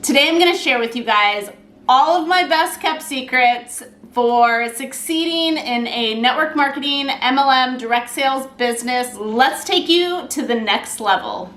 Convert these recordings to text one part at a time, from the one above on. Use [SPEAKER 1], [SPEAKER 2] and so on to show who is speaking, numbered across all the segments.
[SPEAKER 1] Today I'm going to share with you guys all of my best kept secrets for succeeding in a network marketing, MLM, direct sales business. Let's take you to the next level.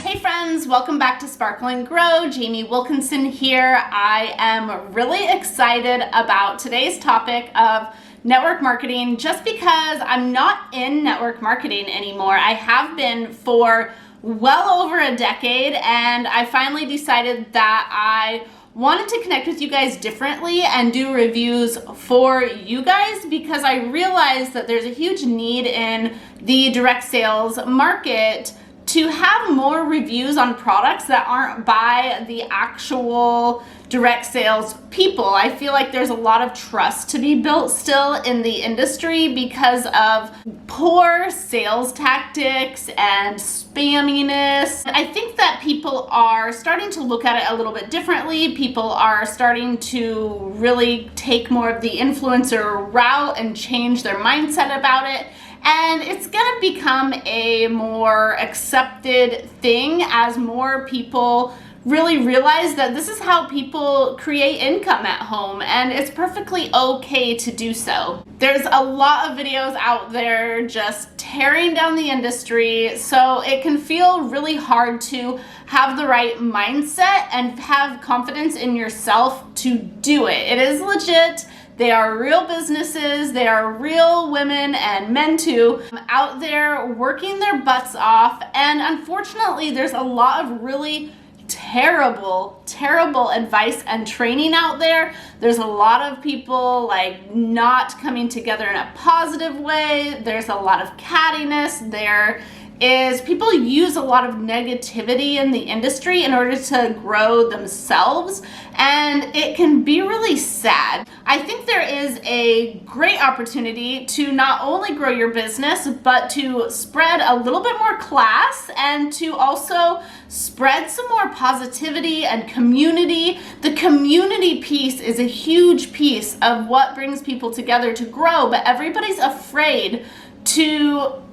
[SPEAKER 1] Hey friends, welcome back to Sparkle and Grow. Jamie Wilkinson here. I am really excited about today's topic of network marketing just because I'm not in network marketing anymore. I have been for well over a decade, and I finally decided that I wanted to connect with you guys differently and do reviews for you guys because I realized that there's a huge need in the direct sales market to have more reviews on products that aren't by the actual direct sales people. I feel like there's a lot of trust to be built still in the industry because of poor sales tactics and spamminess. I think that people are starting to look at it a little bit differently. People are starting to really take more of the influencer route and change their mindset about it. And it's gonna become a more accepted thing as more people really realize that this is how people create income at home, and it's perfectly okay to do so. There's a lot of videos out there just tearing down the industry, so it can feel really hard to have the right mindset and have confidence in yourself to do it. It is legit. They are real businesses. They are real women and men too out there working their butts off. And unfortunately, there's a lot of really terrible advice and training out there. There's a lot of people like not coming together in a positive way. There's a lot of cattiness. There is people use a lot of negativity in the industry in order to grow themselves, and it can be really sad. I think there is a great opportunity to not only grow your business, but to spread a little bit more class and to also spread some more positivity and community. The community piece is a huge piece of what brings people together to grow, but everybody's afraid to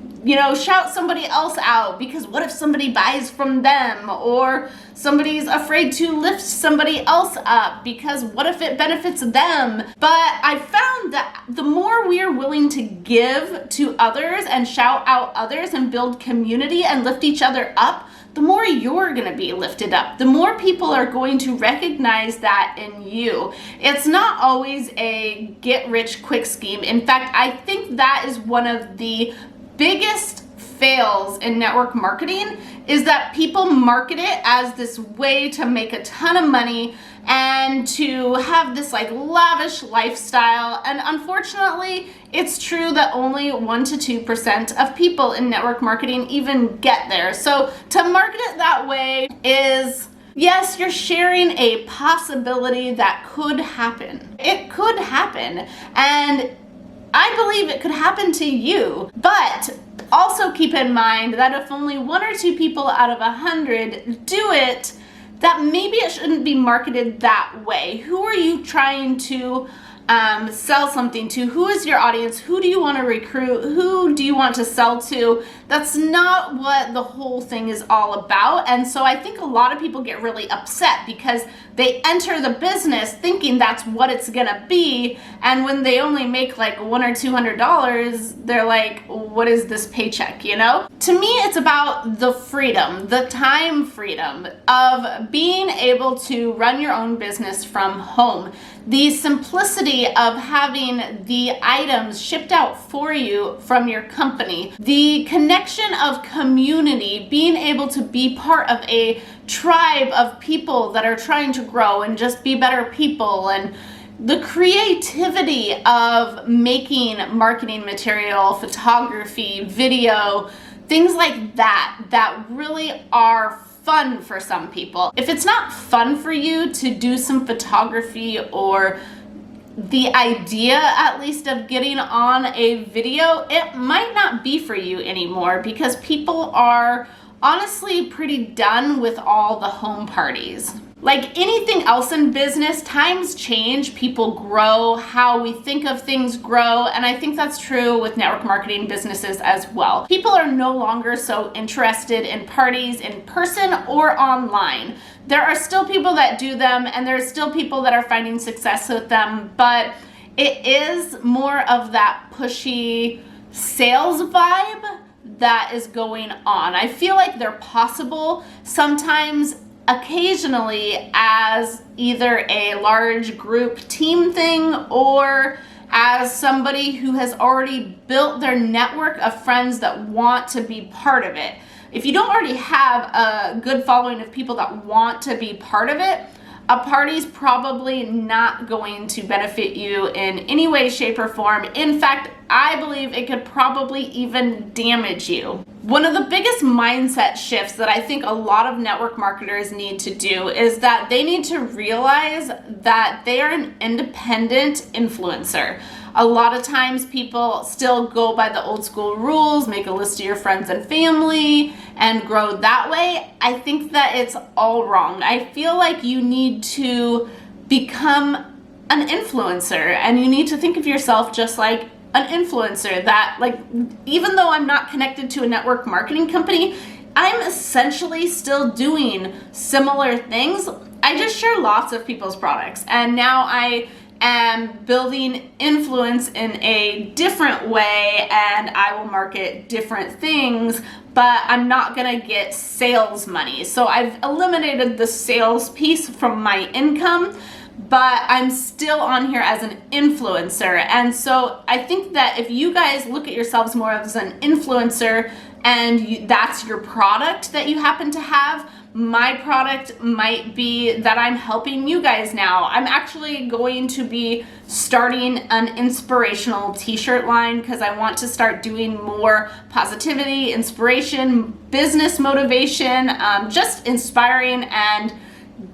[SPEAKER 1] shout somebody else out because what if somebody buys from them, or somebody's afraid to lift somebody else up because what if it benefits them? But I found that the more we are willing to give to others and shout out others and build community and lift each other up, the more you're going to be lifted up. The more people are going to recognize that in you. It's not always a get rich quick scheme. In fact, I think that is one of the biggest fails in network marketing, is that people market it as this way to make a ton of money and to have this like lavish lifestyle. And unfortunately, it's true that only 1 to 2% of people in network marketing even get there. So to market it that way is, yes, you're sharing a possibility that could happen. It could happen, and I believe it could happen to you. But also keep in mind that if only 1 or 2 people out of 100 do it, that maybe it shouldn't be marketed that way. Who are you trying to sell something to? Who is your audience? Who do you want to recruit? Who do you want to sell to? That's not what the whole thing is all about. And so I think a lot of people get really upset because they enter the business thinking that's what it's gonna be, and when they only make like $100 or $200, they're like, what is this paycheck, To me, it's about the freedom, the time freedom of being able to run your own business from home. The simplicity of having the items shipped out for you from your company. The connection of community, being able to be part of a tribe of people that are trying to grow and just be better people, and the creativity of making marketing material, photography, video, things like that really are fun for some people. If it's not fun for you to do some photography, or the idea at least of getting on a video, it might not be for you anymore because people are honestly pretty done with all the home parties. Like anything else in business, times change, people grow, how we think of things grow, and I think that's true with network marketing businesses as well. People are no longer so interested in parties in person or online. There are still people that do them, and there are still people that are finding success with them, but it is more of that pushy sales vibe that is going on. I feel like they're possible sometimes, occasionally, as either a large group team thing or as somebody who has already built their network of friends that want to be part of it. If you don't already have a good following of people that want to be part of it, a party's probably not going to benefit you in any way, shape, or form. In fact, I believe it could probably even damage you. One of the biggest mindset shifts that I think a lot of network marketers need to do is that they need to realize that they are an independent influencer. A lot of times people still go by the old school rules, make a list of your friends and family and grow that way. I think that it's all wrong. I feel like you need to become an influencer, and you need to think of yourself just like an influencer. That, like, even though I'm not connected to a network marketing company, I'm essentially still doing similar things. I just share lots of people's products, and now I am building influence in a different way, and I will market different things, but I'm not gonna get sales money. So I've eliminated the sales piece from my income, but I'm still on here as an influencer. And so I think that if you guys look at yourselves more as an influencer and that's your product that you happen to have, my product might be that I'm helping you guys now. I'm actually going to be starting an inspirational t-shirt line because I want to start doing more positivity, inspiration, business motivation, just inspiring and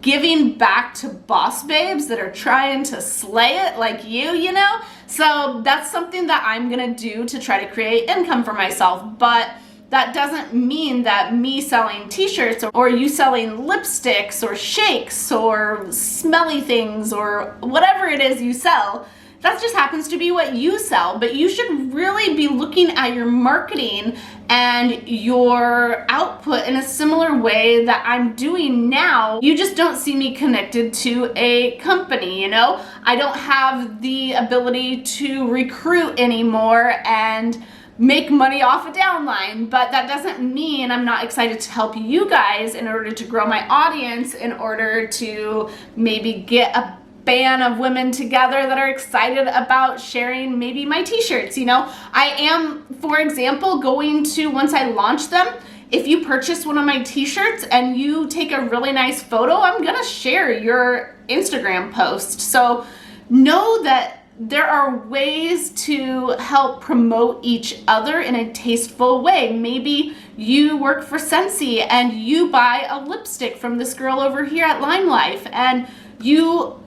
[SPEAKER 1] giving back to boss babes that are trying to slay it like you know? So that's something that I'm gonna do to try to create income for myself. But that doesn't mean that me selling t-shirts or you selling lipsticks or shakes or smelly things or whatever it is you sell, that just happens to be what you sell. But you should really be looking at your marketing and your output in a similar way that I'm doing now. You just don't see me connected to a company, you know? I don't have the ability to recruit anymore and make money off a downline, but that doesn't mean I'm not excited to help you guys in order to grow my audience, in order to maybe get a band of women together that are excited about sharing maybe my t-shirts, you know? I am, for example, going to, once I launch them, if you purchase one of my t-shirts and you take a really nice photo, I'm gonna share your Instagram post. So know that there are ways to help promote each other in a tasteful way. Maybe you work for Scentsy and you buy a lipstick from this girl over here at Lime Life, and you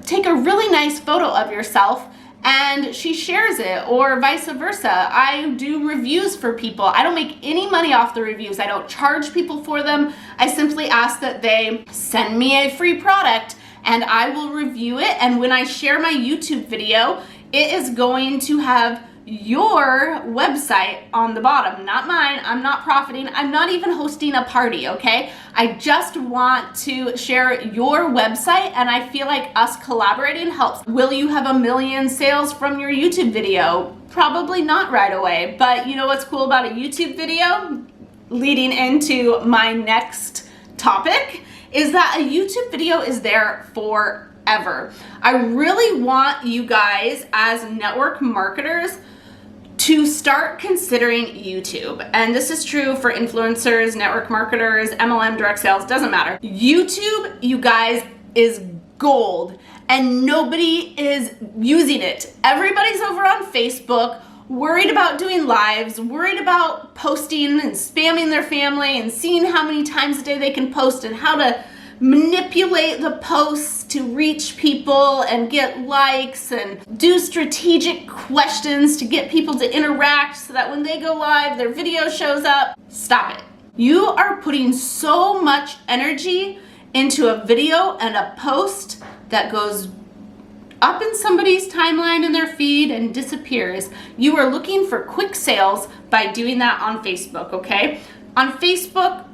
[SPEAKER 1] take a really nice photo of yourself and she shares it, or vice versa. I do reviews for people. I don't make any money off the reviews. I don't charge people for them. I simply ask that they send me a free product and I will review it. And when I share my YouTube video, it is going to have your website on the bottom, not mine. I'm not profiting. I'm not even hosting a party, okay? I just want to share your website, and I feel like us collaborating helps. Will you have 1 million sales from your YouTube video? Probably not right away, but you know what's cool about a YouTube video? Leading into my next topic is that a YouTube video is there forever. I really want you guys as network marketers to start considering YouTube. And this is true for influencers, network marketers, MLM, direct sales, doesn't matter. YouTube, you guys, is gold and nobody is using it. Everybody's over on Facebook, worried about doing lives, worried about posting and spamming their family and seeing how many times a day they can post and how to manipulate the posts to reach people and get likes and do strategic questions to get people to interact so that when they go live, their video shows up. Stop it. You are putting so much energy into a video and a post that goes up in somebody's timeline in their feed and disappears. You are looking for quick sales by doing that on Facebook, okay? On Facebook,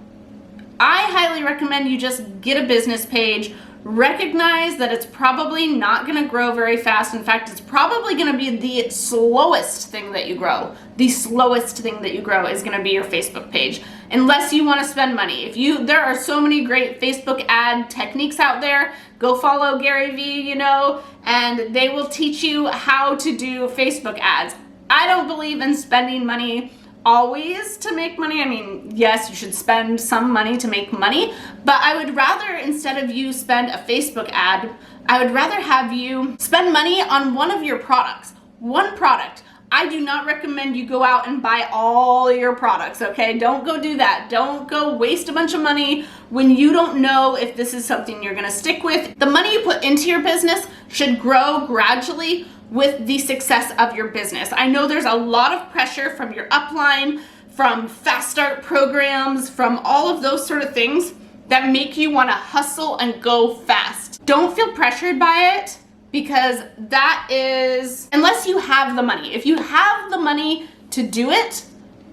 [SPEAKER 1] I highly recommend you just get a business page. Recognize that it's probably not going to grow very fast. In fact, it's probably going to be the slowest thing that you grow. The slowest thing that you grow is going to be your Facebook page, unless you want to spend money. There are so many great Facebook ad techniques out there. Go follow Gary Vee, and they will teach you how to do Facebook ads. I don't believe in spending money always to make money. I mean, yes, you should spend some money to make money, but I would rather, instead of you spend a Facebook ad, I would rather have you spend money on one of your products. One product. I do not recommend you go out and buy all your products, okay? Don't go do that. Don't go waste a bunch of money when you don't know if this is something you're gonna stick with. The money you put into your business should grow gradually with the success of your business. I know there's a lot of pressure from your upline, from fast start programs, from all of those sort of things that make you want to hustle and go fast. Don't feel pressured by it, because that is, unless you have the money. If you have the money to do it,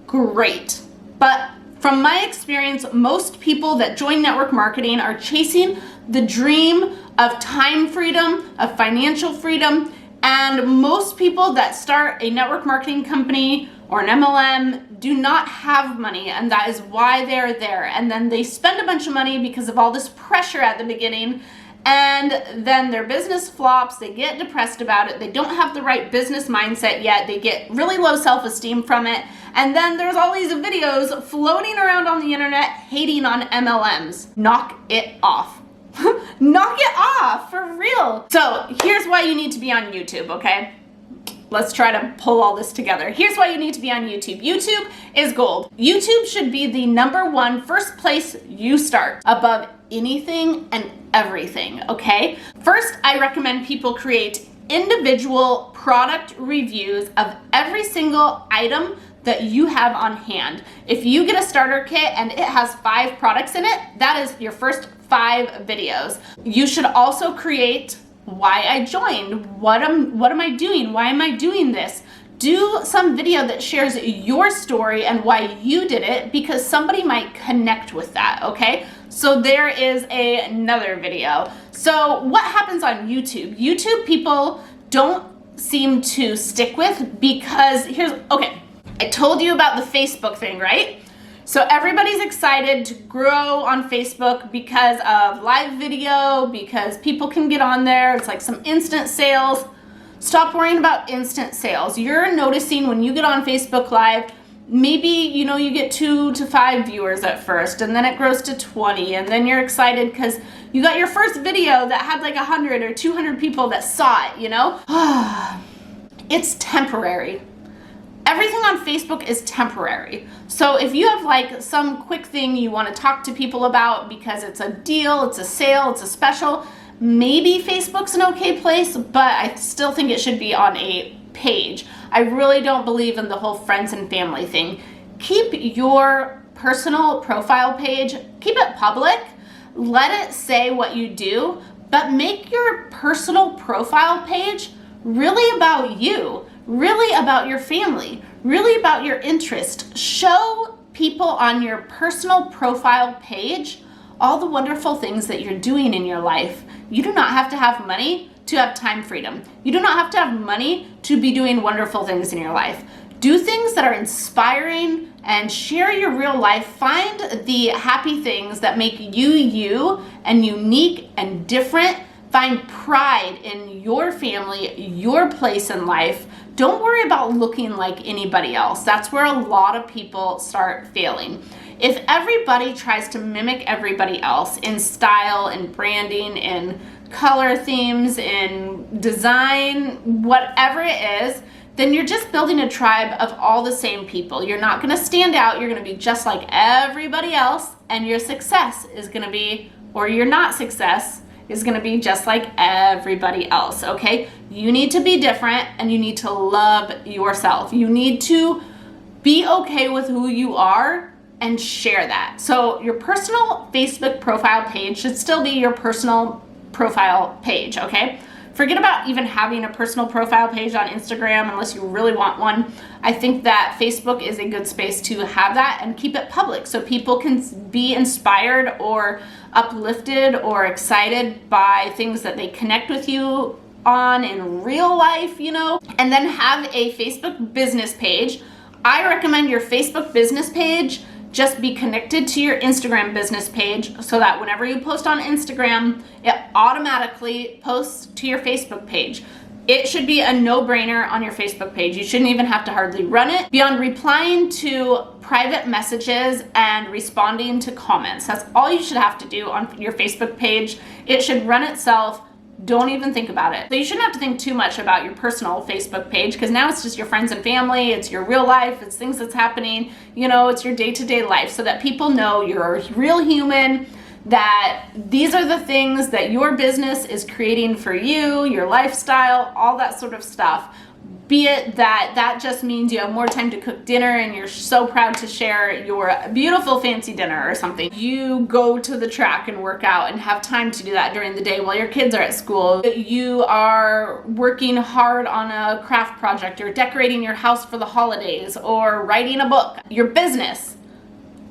[SPEAKER 1] great. But from my experience, most people that join network marketing are chasing the dream of time freedom, of financial freedom. And most people that start a network marketing company or an MLM do not have money, and that is why they're there. And then they spend a bunch of money because of all this pressure at the beginning, and then their business flops, they get depressed about it, they don't have the right business mindset yet, they get really low self-esteem from it, and then there's all these videos floating around on the internet hating on MLMs. Knock it off. Knock it off, for real. So here's why you need to be on YouTube, okay? Let's try to pull all this together. Here's why you need to be on YouTube. YouTube is gold. YouTube should be the #1 first place you start above anything and everything, okay? First, I recommend people create individual product reviews of every single item that you have on hand. If you get a starter kit and it has 5 products in it, that is your first 5 videos. You should also create why I joined, what am I doing, why am I doing this? Do some video that shares your story and why you did it, because somebody might connect with that, okay? So there is another video. So what happens on YouTube? YouTube people don't seem to stick with, because okay, I told you about the Facebook thing, right? So everybody's excited to grow on Facebook because of live video, because people can get on there. It's like some instant sales. Stop worrying about instant sales. You're noticing when you get on Facebook Live, maybe, you get 2 to 5 viewers at first, and then it grows to 20, and then you're excited because you got your first video that had like 100 or 200 people that saw it, It's temporary. Everything on Facebook is temporary. So if you have like some quick thing you want to talk to people about because it's a deal, it's a sale, it's a special, maybe Facebook's an okay place, but I still think it should be on a page. I really don't believe in the whole friends and family thing. Keep your personal profile page, keep it public, let it say what you do, but make your personal profile page really about you. Really about your family, really about your interest. Show people on your personal profile page all the wonderful things that you're doing in your life. You do not have to have money to have time freedom. You do not have to have money to be doing wonderful things in your life. Do things that are inspiring and share your real life. Find the happy things that make you you and unique and different. Find pride in your family, your place in life. Don't worry about looking like anybody else. That's where a lot of people start failing. If everybody tries to mimic everybody else in style and branding, in color themes, in design, whatever it is, then you're just building a tribe of all the same people. You're not gonna stand out. You're gonna be just like everybody else, and your success is gonna be, or your not success, is gonna be just like everybody else, okay? You need to be different, and you need to love yourself. You need to be okay with who you are and share that. So your personal Facebook profile page should still be your personal profile page, okay? Forget about even having a personal profile page on Instagram unless you really want one. I think that Facebook is a good space to have that and keep it public so people can be inspired or uplifted or excited by things that they connect with you on in real life, you know? And then have a Facebook business page. I recommend your Facebook business page just be connected to your Instagram business page so that whenever you post on Instagram, it automatically posts to your Facebook page. It should be a no-brainer on your Facebook page. You shouldn't even have to hardly run it. Beyond replying to private messages and responding to comments, that's all you should have to do on your Facebook page. It should run itself. Don't even think about it. So you shouldn't have to think too much about your personal Facebook page because now it's just your friends and family, it's your real life, it's things that's happening, you know, it's your day-to-day life so that people know you're a real human, that these are the things that your business is creating for you, your lifestyle, all that sort of stuff. Be it that just means you have more time to cook dinner and you're so proud to share your beautiful fancy dinner or something. You go to the track and work out and have time to do that during the day while your kids are at school. You are working hard on a craft project or decorating your house for the holidays or writing a book. Your business.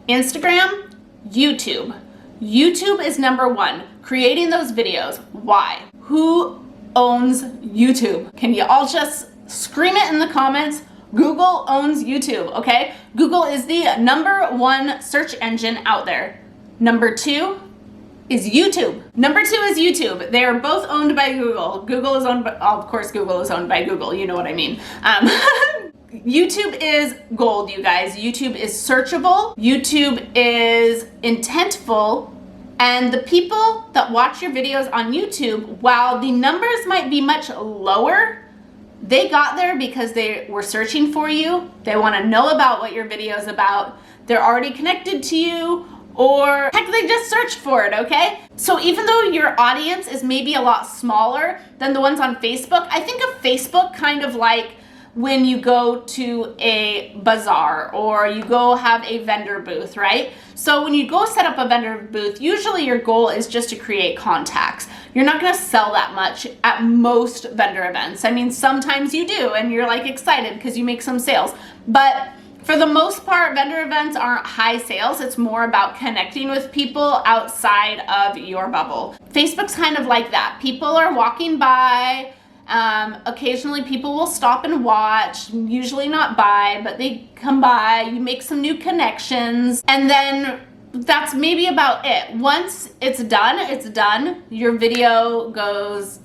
[SPEAKER 1] Instagram, YouTube. YouTube is number one. Creating those videos. Why? Who owns YouTube? Can you all just scream it in the comments? Google owns YouTube, okay? Google is the #1 search engine out there. Number 2 is YouTube. Number 2 is YouTube. They are both owned by Google. Google is owned by, of course, Google is owned by Google. You know what I mean. YouTube is gold, you guys. YouTube is searchable. YouTube is intentful. And the people that watch your videos on YouTube, while the numbers might be much lower, they got there because they were searching for you. They want to know about what your video is about. They're already connected to you, or heck, they just searched for it, okay? So even though your audience is maybe a lot smaller than the ones on Facebook, I think of Facebook kind of like when you go to a bazaar or you go have a vendor booth, right? So when you go set up a vendor booth, usually your goal is just to create contacts. You're not gonna sell that much at most vendor events. I mean, sometimes you do and you're like excited because you make some sales. But for the most part, vendor events aren't high sales. It's more about connecting with people outside of your bubble. Facebook's kind of like that. People are walking by. Occasionally people will stop and watch, usually not buy, but they come by, you make some new connections, and then that's maybe about it. Once it's done, it's done. Your video goes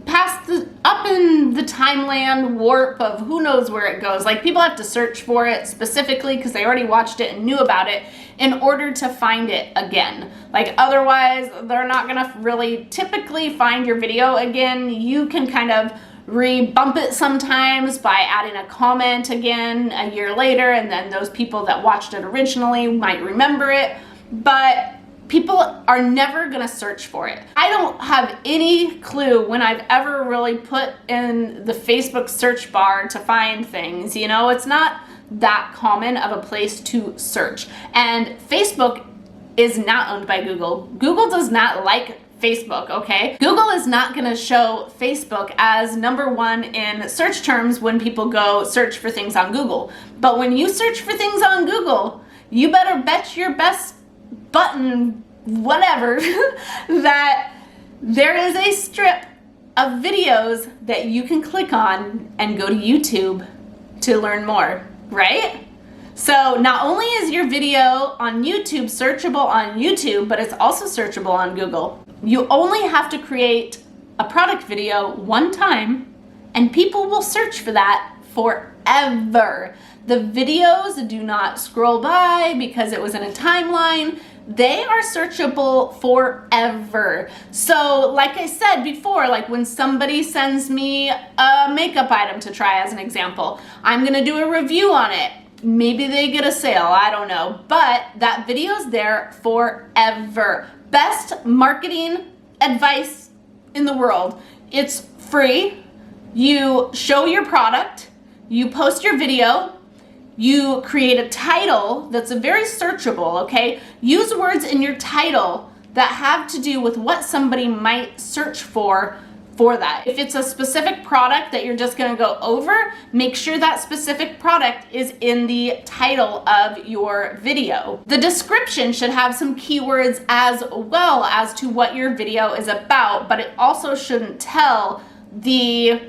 [SPEAKER 1] past up in the timeline warp of who knows where it goes. Like, people have to search for it specifically because they already watched it and knew about it in order to find it again. Like, otherwise they're not gonna really typically find your video again. You can kind of re-bump it sometimes by adding a comment again a year later, and then those people that watched it originally might remember it, but people are never gonna search for it. I don't have any clue when I've ever really put in the Facebook search bar to find things, you know? It's not that common of a place to search. And Facebook is not owned by Google. Google does not like Facebook, okay? Google is not gonna show Facebook as #1 in search terms when people go search for things on Google. But when you search for things on Google, you better bet your best button, whatever, that there is a strip of videos that you can click on and go to YouTube to learn more, right? So not only is your video on YouTube searchable on YouTube, but it's also searchable on Google. You only have to create a product video one time and people will search for that forever. The videos do not scroll by because it was in a timeline. They are searchable forever. So like I said before, like when somebody sends me a makeup item to try as an example, I'm gonna do a review on it. Maybe they get a sale, I don't know. But that video's there forever. Best marketing advice in the world. It's free. You show your product, you post your video, you create a title that's very searchable, okay? Use words in your title that have to do with what somebody might search for that. If it's a specific product that you're just gonna go over, make sure that specific product is in the title of your video. The description should have some keywords as well as to what your video is about, but it also shouldn't tell the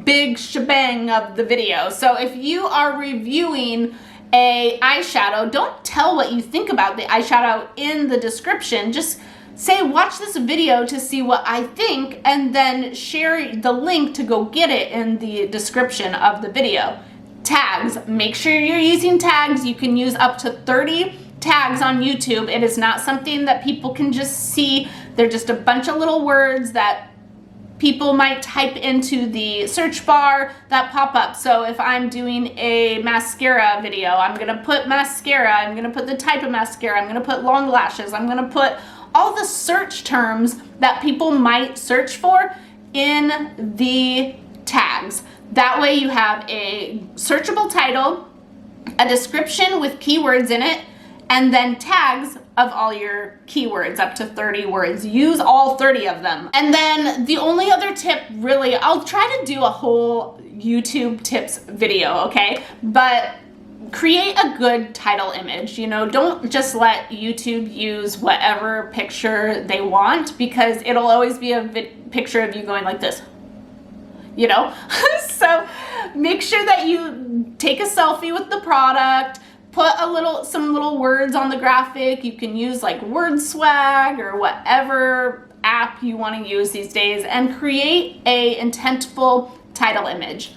[SPEAKER 1] big shebang of the video. So if you are reviewing a eyeshadow, don't tell what you think about the eyeshadow in the description. Just say, watch this video to see what I think, and then share the link to go get it in the description of the video. Tags, make sure you're using tags. You can use up to 30 tags on YouTube. It is not something that people can just see. They're just a bunch of little words that people might type into the search bar that pop up. So if I'm doing a mascara video, I'm gonna put mascara, I'm gonna put the type of mascara, I'm gonna put long lashes, I'm gonna put all the search terms that people might search for in the tags. That way you have a searchable title, a description with keywords in it, and then tags of all your keywords, up to 30 words. Use all 30 of them. And then the only other tip, really, I'll try to do a whole YouTube tips video, okay? But create a good title image. You know, don't just let YouTube use whatever picture they want, because it'll always be a picture of you going like this, you know? So make sure that you take a selfie with the product, put some little words on the graphic. You can use like Word Swag or whatever app you want to use these days, and create a intentful title image.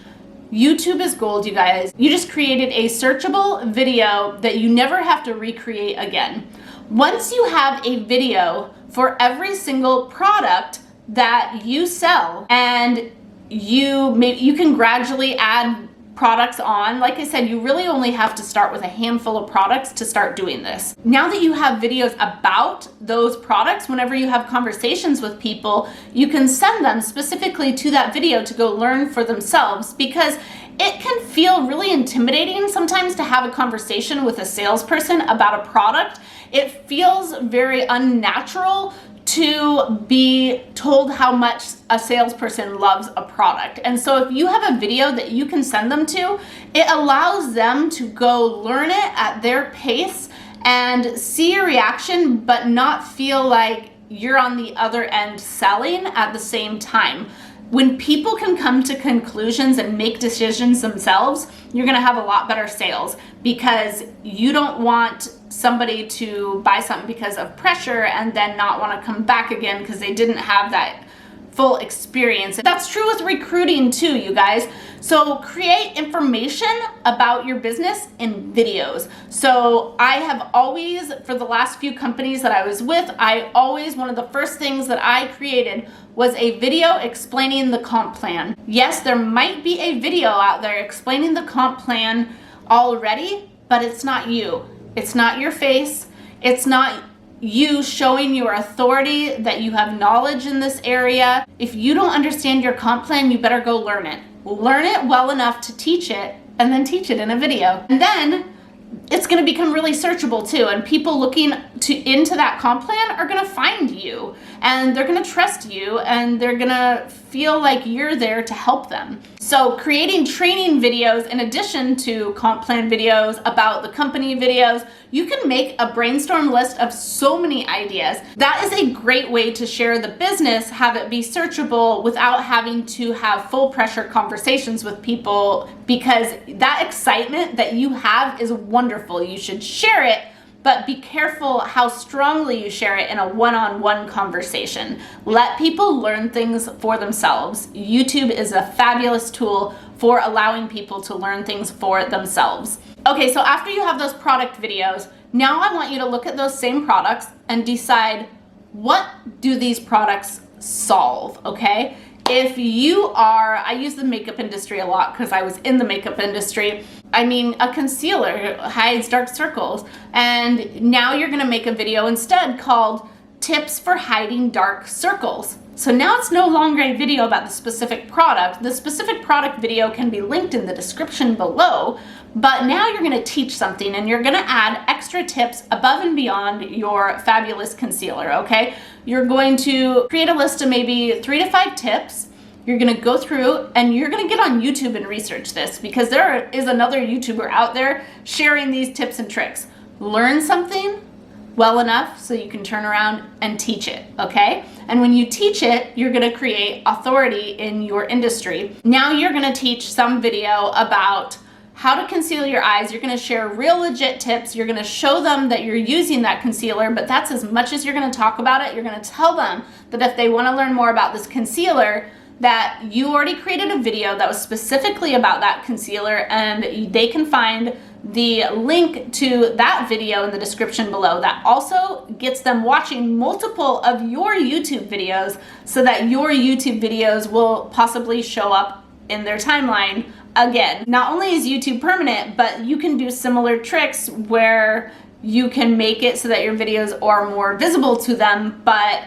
[SPEAKER 1] YouTube is gold, you guys. You just created a searchable video that you never have to recreate again. Once you have a video for every single product that you sell, and you can gradually add products on. Like I said, you really only have to start with a handful of products to start doing this. Now that you have videos about those products, whenever you have conversations with people, you can send them specifically to that video to go learn for themselves, because it can feel really intimidating sometimes to have a conversation with a salesperson about a product. It feels very unnatural to be told how much a salesperson loves a product. And so if you have a video that you can send them to, it allows them to go learn it at their pace and see your reaction, but not feel like you're on the other end selling at the same time. When people can come to conclusions and make decisions themselves, you're gonna have a lot better sales, because you don't want somebody to buy something because of pressure and then not want to come back again because they didn't have that full experience. That's true with recruiting too, you guys. So create information about your business in videos. So I have always, for the last few companies that I was with, one of the first things that I created was a video explaining the comp plan. Yes, there might be a video out there explaining the comp plan already, but it's not you. It's not your face. It's not you showing your authority that you have knowledge in this area. If you don't understand your comp plan, you better go learn it. Learn it well enough to teach it, and then teach it in a video. And then it's gonna become really searchable too, and people looking into that comp plan are gonna find you, and they're gonna trust you, and they're gonna feel like you're there to help them. So creating training videos in addition to comp plan videos, about the company videos, you can make a brainstorm list of so many ideas. That is a great way to share the business, have it be searchable without having to have full pressure conversations with people, because that excitement that you have is wonderful. You should share it, but be careful how strongly you share it in a one-on-one conversation. Let people learn things for themselves. YouTube is a fabulous tool for allowing people to learn things for themselves. Okay, so after you have those product videos, now I want you to look at those same products and decide, what do these products solve, okay? If you are, I use the makeup industry a lot because I was in the makeup industry. I mean, a concealer hides dark circles, and now you're gonna make a video instead called Tips for Hiding Dark Circles. So now it's no longer a video about the specific product. The specific product video can be linked in the description below, but now you're gonna teach something and you're gonna add extra tips above and beyond your fabulous concealer, okay? You're going to create a list of maybe 3 to 5 tips. You're gonna go through and you're gonna get on YouTube and research this, because there is another YouTuber out there sharing these tips and tricks. Learn something well enough so you can turn around and teach it, okay? And when you teach it, you're gonna create authority in your industry. Now you're gonna teach some video about how to conceal your eyes. You're gonna share real legit tips. You're gonna show them that you're using that concealer, but that's as much as you're gonna talk about it. You're gonna tell them that if they wanna learn more about this concealer, that you already created a video that was specifically about that concealer, and they can find the link to that video in the description below. That also gets them watching multiple of your YouTube videos, so that your YouTube videos will possibly show up in their timeline again. Not only is YouTube permanent, but you can do similar tricks where you can make it so that your videos are more visible to them, but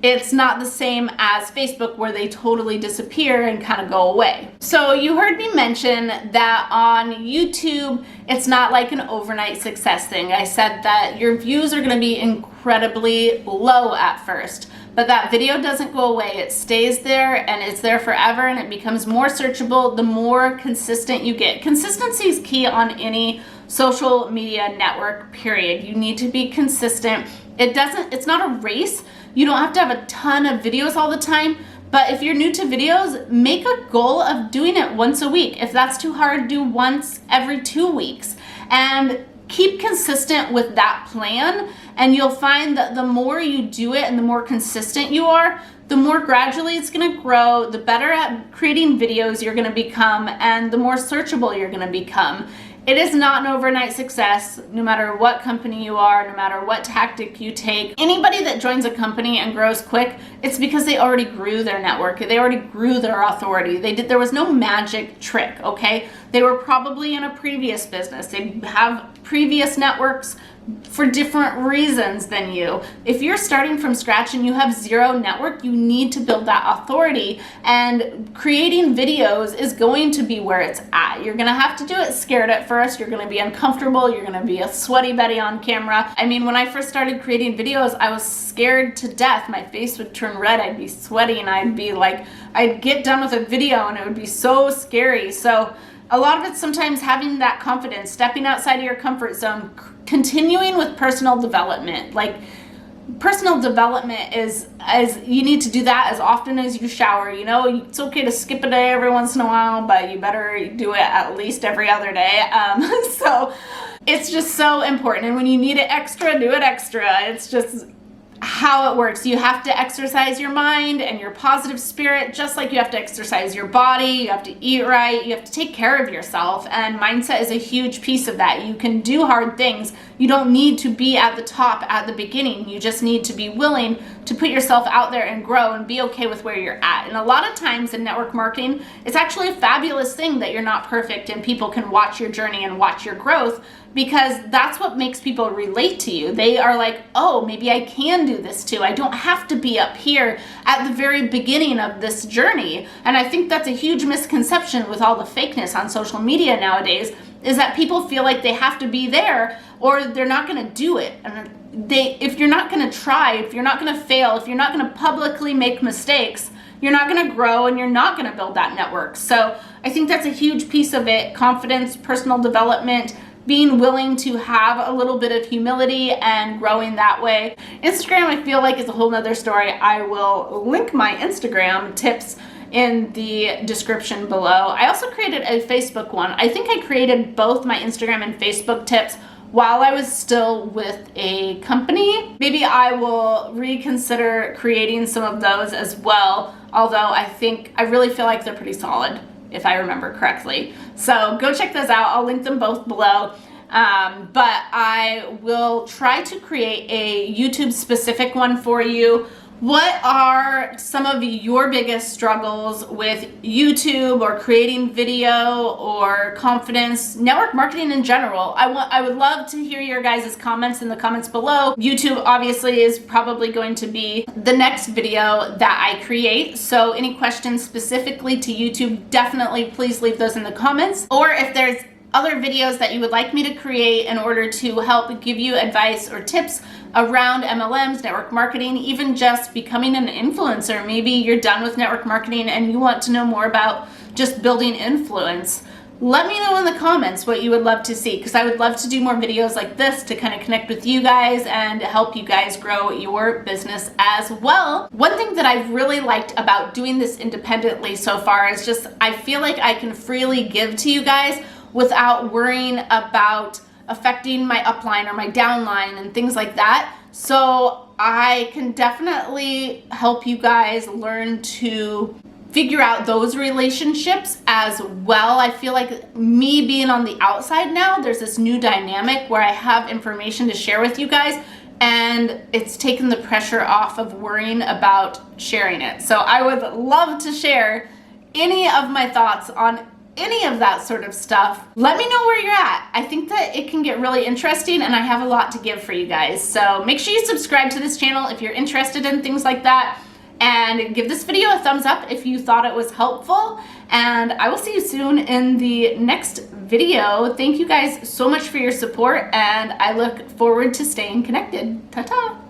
[SPEAKER 1] it's not the same as Facebook, where they totally disappear and kind of go away. So you heard me mention that on YouTube, it's not like an overnight success thing. I said that your views are gonna be incredibly low at first, but that video doesn't go away. It stays there and it's there forever, and it becomes more searchable the more consistent you get. Consistency is key on any social media network, period. You need to be consistent. It's not a race. You don't have to have a ton of videos all the time, but if you're new to videos, make a goal of doing it once a week. If that's too hard, do once every 2 weeks, and keep consistent with that plan. And you'll find that the more you do it and the more consistent you are, the more gradually it's gonna grow, the better at creating videos you're gonna become, and the more searchable you're gonna become. It is not an overnight success, no matter what company you are, no matter what tactic you take. Anybody that joins a company and grows quick, it's because they already grew their network. They already grew their authority. There was no magic trick, okay? They were probably in a previous business. They have previous networks for different reasons than you. If you're starting from scratch and you have zero network, you need to build that authority, and creating videos is going to be where it's at. You're gonna have to do it scared at first. You're gonna be uncomfortable. You're gonna be a sweaty Betty on camera. I mean, when I first started creating videos, I was scared to death. My face would turn red. I'd be sweaty, and I'd get done with a video and it would be so scary. So a lot of it's sometimes having that confidence, stepping outside of your comfort zone, continuing with personal development. Like, personal development is you need to do that as often as you shower. You know, it's okay to skip a day every once in a while, but you better do it at least every other day. So it's just so important. And when you need it extra, do it extra. It's just how it works. You have to exercise your mind and your positive spirit, just like you have to exercise your body. You have to eat right. You have to take care of yourself, and mindset is a huge piece of that. You can do hard things. You don't need to be at the top at the beginning. You just need to be willing to put yourself out there and grow and be okay with where you're at. And a lot of times in network marketing, it's actually a fabulous thing that you're not perfect and people can watch your journey and watch your growth, because that's what makes people relate to you. They are like, oh, maybe I can do this too. I don't have to be up here at the very beginning of this journey. And I think that's a huge misconception with all the fakeness on social media nowadays, is that people feel like they have to be there or they're not gonna do it. And if you're not gonna try, if you're not gonna fail, if you're not gonna publicly make mistakes, you're not gonna grow and you're not gonna build that network. So I think that's a huge piece of it. Confidence, personal development, being willing to have a little bit of humility and growing that way. Instagram, I feel like, is a whole nother story. I will link my Instagram tips in the description below. I also created a Facebook one. I think I created both my Instagram and Facebook tips while I was still with a company. Maybe I will reconsider creating some of those as well, although I really feel like they're pretty solid, if I remember correctly. So go check those out. I'll link them both below. But I will try to create a YouTube specific one for you What are some of your biggest struggles with YouTube or creating video or confidence, network marketing in general? I would love to hear your guys' comments in the comments below. YouTube obviously is probably going to be the next video that I create. So any questions specifically to YouTube, definitely please leave those in the comments. Or if there's other videos that you would like me to create in order to help give you advice or tips around MLMs, network marketing, even just becoming an influencer. Maybe you're done with network marketing and you want to know more about just building influence. Let me know in the comments what you would love to see, because I would love to do more videos like this to kind of connect with you guys and help you guys grow your business as well. One thing that I've really liked about doing this independently so far is just I feel like I can freely give to you guys without worrying about affecting my upline or my downline and things like that. So I can definitely help you guys learn to figure out those relationships as well. I feel like me being on the outside now, there's this new dynamic where I have information to share with you guys, and it's taken the pressure off of worrying about sharing it. So I would love to share any of my thoughts on any of that sort of stuff. Let me know where you're at. I think that it can get really interesting and I have a lot to give for you guys. So make sure you subscribe to this channel if you're interested in things like that, and give this video a thumbs up if you thought it was helpful. And I will see you soon in the next video. Thank you guys so much for your support, and I look forward to staying connected. Ta-ta.